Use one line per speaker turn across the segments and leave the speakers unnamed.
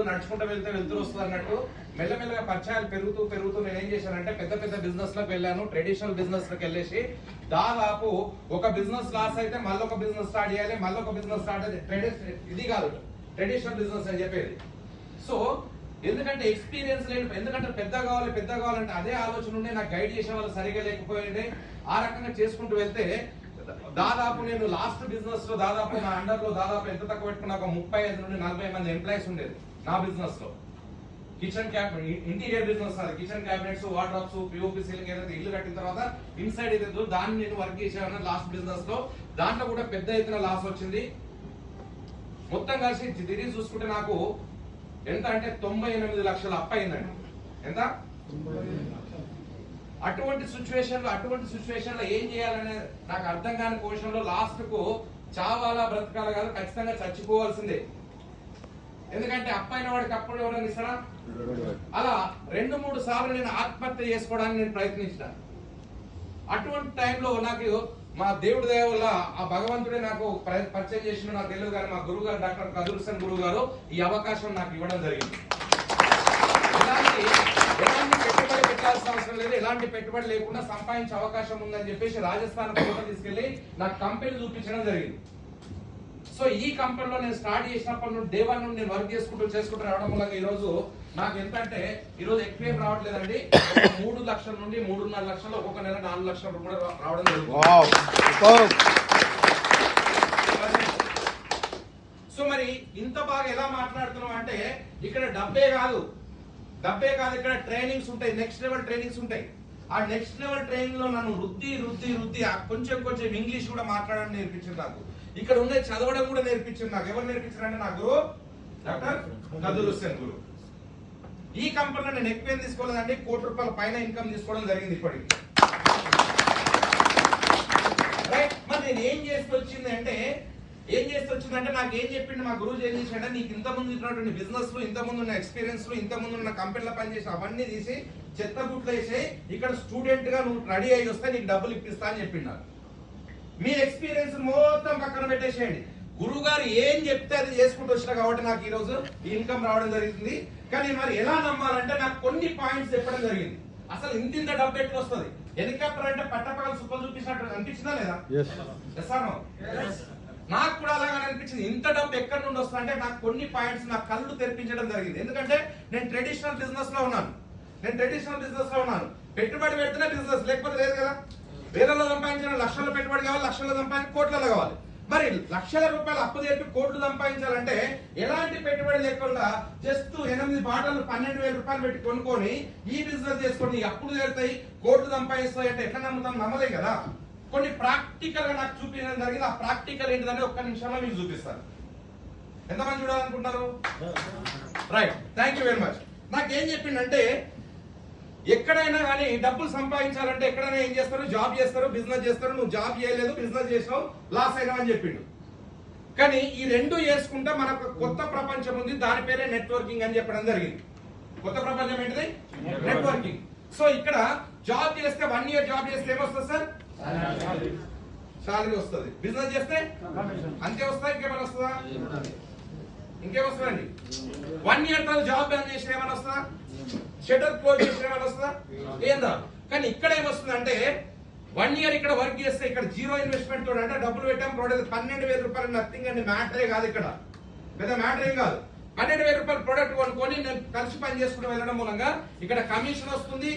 నడుచుకుంటూ వెళ్తే వెళ్తూ వస్తుంది అన్నట్టు మెల్లమెల్లగా పరిచయాలు పెరుగుతూ నేను ఏం చేశానంటే పెద్ద పెద్ద బిజినెస్ లకు వెళ్ళాను. ట్రెడిషనల్ బిజినెస్ లకు వెళ్ళేసి దాదాపు ఒక బిజినెస్ లాస్ అయితే మళ్ళీ ఒక బిజినెస్ స్టార్ట్ చేయాలి, మళ్ళీ ఒక బిజినెస్ స్టార్ట్ అయితే ఇది కాదు ట్రెడిషనల్ బిజినెస్ అని చెప్పేది. సో ఎందుకంటే ఎక్స్పీరియన్స్ లేదు, ఎందుకంటే పెద్ద కావాలంటే అదే ఆలోచన ఉండే నాకు గైడ్ చేసే వాళ్ళు సరిగా లేకపోయిండే. ఆ రకంగా చేసుకుంటూ వెళ్తే దాదాపు నేను లాస్ట్ బిజినెస్ లో దాదాపు నా అండర్ లో దాదాపు ఎంత తక్కువ పెట్టుకున్నా ఒక 35 నుండి 40 మంది ఎంప్లాయీస్ ఉండేది నా బిజినెస్ లో. కిచెన్ ఇంటీరియర్ బిజినెస్ అది kitchen cabinets, wardrobes, POP ceiling ఏదైతే ఇల్లు కట్టిన తర్వాత ఇన్సైడ్ ఏదైతే దాన్ని నేను వర్క్ చేసేవాను లాస్ట్ బిజినెస్ లో. దాంట్లో కూడా పెద్ద ఎత్తున లాస్ వచ్చింది. మొత్తం కలిసి తిరిగి చూసుకుంటే నాకు ఎంత అంటే 98 లక్షలు అప్పు అయిందండి. ఎంత? అటువంటి సిచ్యువేషన్ లో ఏం చేయాలనే నాకు అర్థం కాని క్వశ్చన్ లో లాస్ట్ కు చావాలా బ్రతకాల కాదు, ఖచ్చితంగా చచ్చిపోవాల్సిందే. ఎందుకంటే అప్పైన వాడికి అప్పుడు ఎవరైనా ఇస్తారా? అలా 2-3 సార్లు నేను ఆత్మహత్య చేసుకోవడానికి నేను ప్రయత్నించిన. అటువంటి టైంలో నాకు మా దేవుడి దయ వల్ల ఆ భగవంతుడే నాకు పరిచయం చేసిన నాకు తెలియదు కానీ మా గురువు గారు డాక్టర్ కదురుసన్ గురువు గారు ఈ అవకాశం నాకు ఇవ్వడం జరిగింది. ఎలాంటి పెట్టుబడి పెట్టాల్సిన అవసరం లేదు, ఎలాంటి పెట్టుబడి లేకుండా సంపాదించే అవకాశం ఉందని చెప్పేసి రాజస్థాన్ ఫోటో తీసుకెళ్లి నాకు కంపెనీ చూపించడం జరిగింది. సో ఈ కంపెనీలో నేను స్టార్ట్ చేసినప్పటి నుండి డే 1 నుండి నేను వర్క్ చేసుకుంటూ రావడం వల్ల ఈ రోజు నాకు ఎంత అంటే ఈ రోజు ఎక్కువ రావట్లేదండి. 3 లక్షల నుండి 3.5 లక్షలు, ఒక్కొక్క నెల 4 లక్షల రూపాయలు రావడం జరుగుతుంది. సో మరి ఇంత బాగా ఎలా మాట్లాడుతున్నాం అంటే ఇక్కడ డబ్బే కాదు ఇక్కడ ట్రైనింగ్స్ ఉంటాయి, నెక్స్ట్ లెవెల్ ట్రైనింగ్స్ ఉంటాయి. ఆ నెక్స్ట్ లెవెల్ ట్రైనింగ్ లో నన్ను రుద్ది కొంచెం ఇంగ్లీష్ కూడా మాట్లాడడం నేర్పించింది నాకు. ఇక్కడ ఉండే చదవడం కూడా నేర్పించింది నాకు. ఎవరు నేర్పించారంటే నా గురువు డాక్టర్ కదురుసన్ గురు. ఈ కంపెనీలో నేను ఎక్కువ తీసుకోలేదండి, ₹1 కోటి పైన ఇన్కమ్ తీసుకోవడం జరిగింది ఇప్పటికి. రైట్. మరి నేను ఏం చేస్తూ వచ్చిందంటే నాకు ఏం చెప్పిండు మా గురువు ఏం చేశాడంటే నీకు ఇంత ముందు ఉన్నటువంటి బిజినెస్ లో ఇంత ముందు ఉన్న ఎక్స్పీరియన్స్ లో ఇంత ముందు ఉన్న కంపెనీలో పనిచేసి అవన్నీ తీసి చెత్త గుట్లు వేసి ఇక్కడ స్టూడెంట్ గా నువ్వు రెడీ అయ్యి వస్తే నీకు డబ్బులు ఇప్పిస్తా అని చెప్పిండు. మీ ఎక్స్పీరియన్స్ మొత్తం పక్కన పెట్టేసేయండి. గురువు గారు ఏం చెప్తే అది చేసుకుంటూ వచ్చినా కాబట్టి నాకు ఈ రోజు ఇన్కమ్ రావడం జరిగింది. కానీ మరి ఎలా నమ్మాలంటే నాకు కొన్ని పాయింట్స్ చెప్పడం జరిగింది. అసలు ఇంత డబ్బు ఎట్లా వస్తుంది? హెలికాప్టర్ అంటే పట్టపగలు సుప్పలు చూపించినట్టు అనిపించిందా లేదా? నాకు కూడా అలాగే అనిపించింది. ఇంత డబ్బు ఎక్కడి నుండి వస్తుంది అంటే నాకు కొన్ని పాయింట్స్ నా కళ్ళు తెరిపించడం జరిగింది. ఎందుకంటే నేను ట్రెడిషనల్ బిజినెస్ లో ఉన్నాను. పెట్టుబడి పెడితేనే బిజినెస్, లేకపోతే లేదు కదా. వేలలో సంపాదించిన లక్షల పెట్టుబడి కావాలి, లక్షల్లో సంపాదించి కోట్లలో కావాలి. మరి లక్షల రూపాయలు అప్పు తెప్పి కోట్లు సంపాదించాలంటే ఎలాంటి పెట్టుబడి లేకుండా జస్ట్ 8 బాటలు 12,000 రూపాయలు పెట్టి కొనుక్కొని ఈ బిజినెస్ చేసుకొని అప్పులు తీరుతాయి, కోట్లు సంపాదిస్తాయి అంటే ఎట్లా నమ్ముతాం? నమ్మలే కదా. కొన్ని ప్రాక్టికల్ గా నాకు చూపించడం జరిగింది. ఆ ప్రాక్టికల్ ఏంటిదని ఒక్క నిమిషంలో మీకు చూపిస్తాను. ఎంతమంది చూడాలనుకుంటున్నారు? Right, thank you very much. నాకేం చెప్పిండంటే ఎక్కడైనా కానీ డబ్బులు సంపాదించాలంటే ఎక్కడైనా ఏం చేస్తారు? జాబ్ చేస్తారు, బిజినెస్ చేస్తారు. నువ్వు జాబ్ చేయలేదు, బిజినెస్ చేసావు, లాస్ అయినావు అని చెప్పిండు. కానీ ఈ రెండు చేసుకుంటే మనకు కొత్త ప్రపంచం ఉంది, దాని పేరే నెట్వర్కింగ్ అని చెప్పడం జరిగింది. కొత్త ప్రపంచం ఏంటిది? నెట్వర్కింగ్. సో ఇక్కడ జాబ్ చేస్తే 1 ఇయర్ జాబ్ చేస్తే ఏమొస్తుంది సార్? సాలరీ వస్తుంది. బిజినెస్ చేస్తే అంతే వస్తాయి, ఇంకేమైనా వస్తుందా? ఇంకేమొస్తుందండి? 1 ఇయర్ తర్వాత జాబ్ బంద్ చేసిన ఏమైనా వస్తుందా? షటర్ క్లోజ్ చేసిన ఏమైనా వస్తుందా? ఏం రాదు. కానీ ఇక్కడ ఏమొస్తుందంటే 1 ఇయర్ ఇక్కడ వర్క్ చేస్తే ఇక్కడ జీరో ఇన్వెస్ట్మెంట్ తోడు అంటే డబ్బులు పెట్టాం, 12,000 రూపాయలు నథింగ్ అండి, మ్యాటరే కాదు. ఇక్కడ పెద్ద మ్యాటర్ ఏం కాదు. 12,000 రూపాయలు ప్రొడక్ట్ కొనుక్కొని నేను కలిసి పని చేసుకుని వెళ్ళడం మూలంగా ఇక్కడ కమిషన్ వస్తుంది,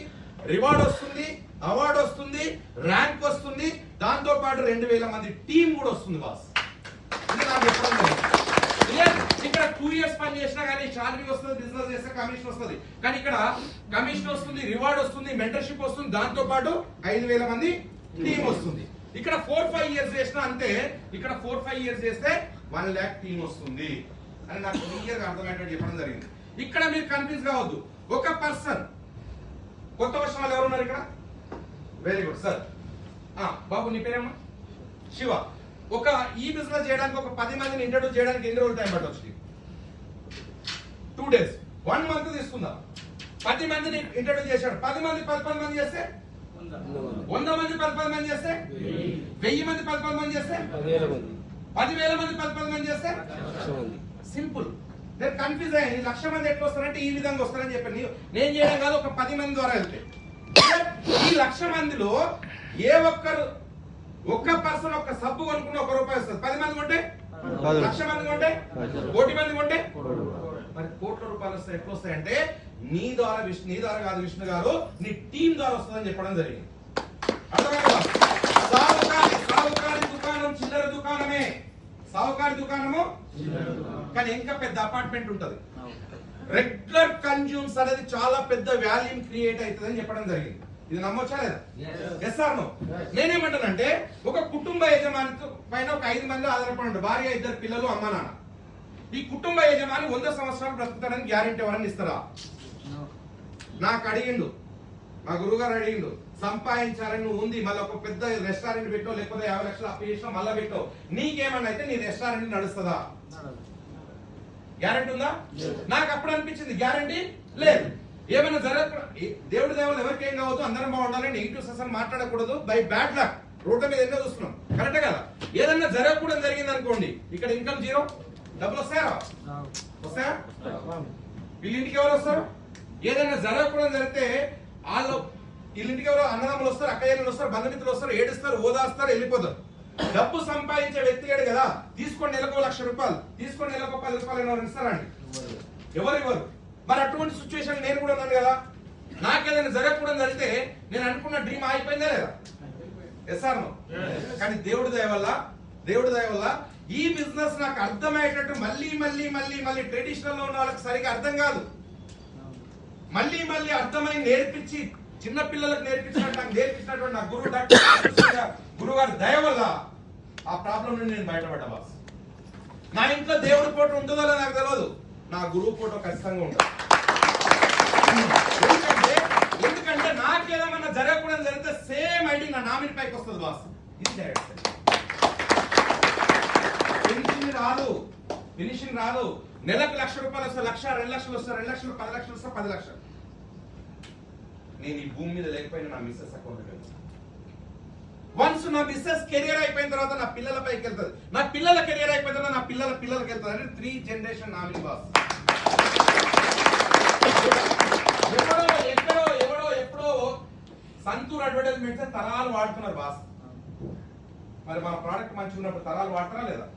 రివార్డ్ వస్తుంది, అవార్డు వస్తుంది, ర్యాంక్ వస్తుంది, దాంతో పాటు 2,000 మంది టీం కూడా వస్తుంది బాస్. ఇది నాకు చెప్పడం జరిగింది. ఇక్కడ 2 ఇయర్స్ పని చేసినా కానీ శాలరీ వస్తుంది, బిజినెస్ చేస్తే కమిషన్ వస్తుంది. కానీ ఇక్కడ కమిషన్ వస్తుంది, రివార్డ్ వస్తుంది, మెంటర్షిప్ వస్తుంది, దాంతో పాటు 5,000 మంది టీం వస్తుంది. ఇక్కడ 4-5 ఇయర్స్ చేసినా అంతే. ఇక్కడ 4-5 ఇయర్స్ చేస్తే 1 lakh టీం వస్తుంది అని నాకు క్లియర్ గా అర్థమయ్యేటట్టు చెప్పడం జరిగింది. ఇక్కడ మీరు కన్ఫ్యూజ్ కావద్దు. ఒక పర్సన్, కొత్త వర్షం వాళ్ళు ఎవరున్నారు ఇక్కడ? Very good sir. బాబు నీ పేరేమ్మా? శివ. ఒక ఈ బిజినెస్ చేయడానికి ఒక 10 మందిని ఇంట్రడ్యూస్ చేయడానికి ఎన్ని రోజులు టైం పట్టవచ్చు? 2 days, 1 month తీసుకుందాం. 10 మందిని ఇంట్రడ్యూస్ చేశాడు. 10 మంది 10 మంది చేస్తే 100 మంది 10 మంది చేస్తే 1000 మంది 10 మంది చేస్తే 10,000 మంది 10 మంది చేస్తే సింపుల్. నేను కన్ఫ్యూజ్ అయ్యాను. 1,00,000 మంది ఎట్లా వస్తారంటే ఈ విధంగా వస్తారని చెప్పాను. నేను చేయడం కాదు, ఒక 10 మంది ద్వారా వెళ్తే ఈ 1,00,000 మందిలో ఏ ఒక్క పర్సన్ ఒక్క సబ్బు కొనుక్కున్న ₹1 వస్తుంది. 10 మంది కొంటే 1,00,000 మంది కొంటే 1,00,00,000 మంది కొంటే మరి ₹1,00,00,000 వస్తాయి. ఎట్లా వస్తాయంటే నీ ద్వారా కాదు విష్ణు గారు, నీ టీం ద్వారా వస్తుందని చెప్పడం జరిగింది. అర్థమైందా? సావుకారి దుకాణం చిల్లర దుకాణమే, సావుకారి దుకాణము కానీ ఇంకా పెద్ద అపార్ట్మెంట్ ఉంటది. రెగ్యులర్ కన్జ్యూమ్స్ అనేది చాలా పెద్ద వాల్యూమ్ క్రియేట్ అవుతుంది అని చెప్పడం జరిగింది. ఇది నమ్మొచ్చా లేదా? Yes or no? నేనేమంటానంటే ఒక కుటుంబ యజమాని పైన ఒక 5 మంది ఆధారపడి ఉంటారు, భార్య, 2 పిల్లలు, అమ్మ నాన్న. ఈ కుటుంబ యజమాని 100 సంవత్సరాలు బ్రతుకుతాడని గ్యారెంటీ ఎవరని ఇస్తారా? నాకు అడిగిండు, మా గురుగారు అడిగిండు, సంపాదించాలని నువ్వు ఉంది, మళ్ళీ ఒక పెద్ద రెస్టారెంట్ పెట్టో లేకపోతే 50 లక్షలు అప్పు చేసినా మళ్ళీ పెట్టో, నీకేమన్నా అయితే నీ రెస్టారెంట్ నడుస్తుందా? గ్యారెంటీ ఉందా? నాకు అప్పుడు అనిపించింది గ్యారెంటీ లేదు. ఏమైనా దేవుడి దేవుళ్ళు ఎవరికేం కావద్దు, అందరం బాగుండాలి, నెగిటివ్ సెషన్ మాట్లాడకూడదు, బై బ్యాడ్ లక్ రోడ్ల మీద ఎన్నో చూస్తున్నాం, కరెక్ట్ కదా? ఏదన్నా జరగకూడదు జరిగింది అనుకోండి, ఇక్కడ ఇన్కమ్ జీరో, డబ్బులు వస్తాయా? వస్తాయా? వీళ్ళింటికి ఎవరు వస్తారు? ఏదైనా జరగకూడదు జరిగితే వాళ్ళు వీళ్ళింటికి ఎవరో అన్నదమ్ములు వస్తారు, అక్కయ్యలు వస్తారు, బంధుమిత్రులు వస్తారు, ఏడుస్తారు, ఓదాస్తారు, వెళ్ళిపోతారు. డబ్బు సంపాదించే వ్యక్తి ఏడు కదా, తీసుకొని నెలకు ₹1,00,000, తీసుకొని నెలకు ₹10 ఎవరు ఇస్తారండి? ఎవరు ఇవ్వరు. మరి అటువంటి సిచ్యువేషన్ నేను కూడా ఉన్నాను కదా. నాకేదైనా జరగకూడదు జరిగితే నేను అనుకున్న డ్రీమ్ ఆగిపోయిందా లేదా? Yes or no? కానీ దేవుడి దయ వల్ల ఈ బిజినెస్ నాకు అర్థమయ్యేటట్టు మళ్ళీ ట్రెడిషనల్ లో ఉన్న వాళ్ళకి సరిగా అర్థం కాదు, మళ్ళీ అర్థమై నేర్పించి చిన్న పిల్లలకు నేర్పించినటువంటి నా గురువు గారి దయ వల్ల ఆ ప్రాబ్లం నుండి నేను బయటపడ్డా బాస్. నా ఇంట్లో దేవుడి ఫోటో ఉంటుందో లేదో నాకు తెలియదు, నా గురువు ఫోటో ఖచ్చితంగా ఉంటుంది. ఎందుకంటే నాకేదేమన్నా జరగకూడదు జరిగితే సేమ్ ఐడి నా నామిని పైకి వస్తుంది బాస్. ఇది డైరెక్ట్ ఫినిషింగ్ రాదు. నెలకు ₹1,00,000 వస్తే 1,00,000, 2,00,000 వస్తారు, 2,00,000, 10 లక్షలు వస్తే 10 లక్షలు. నేను ఈ భూమి మీద లేకపోయినా నా మిస్సెస్ అకౌంట్ వన్స్ నా బిజినెస్ కెరియర్ అయిపోయిన తర్వాత నా పిల్లల పైకి వెళ్తుంది, నా పిల్లల కెరియర్ అయిపోయిన తర్వాత నా పిల్లలకి వెళ్తుంది. అంటే 3 జనరేషన్ నామిని బాస్. ఎప్పుడో సంతూర్ అడ్వర్టైజ్మెంట్స్ తరాలు వాడుతున్నారు బాస్. మరి మన ప్రోడక్ట్ మంచిగా ఉన్నప్పుడు తరాలు వాడతారా లేదా?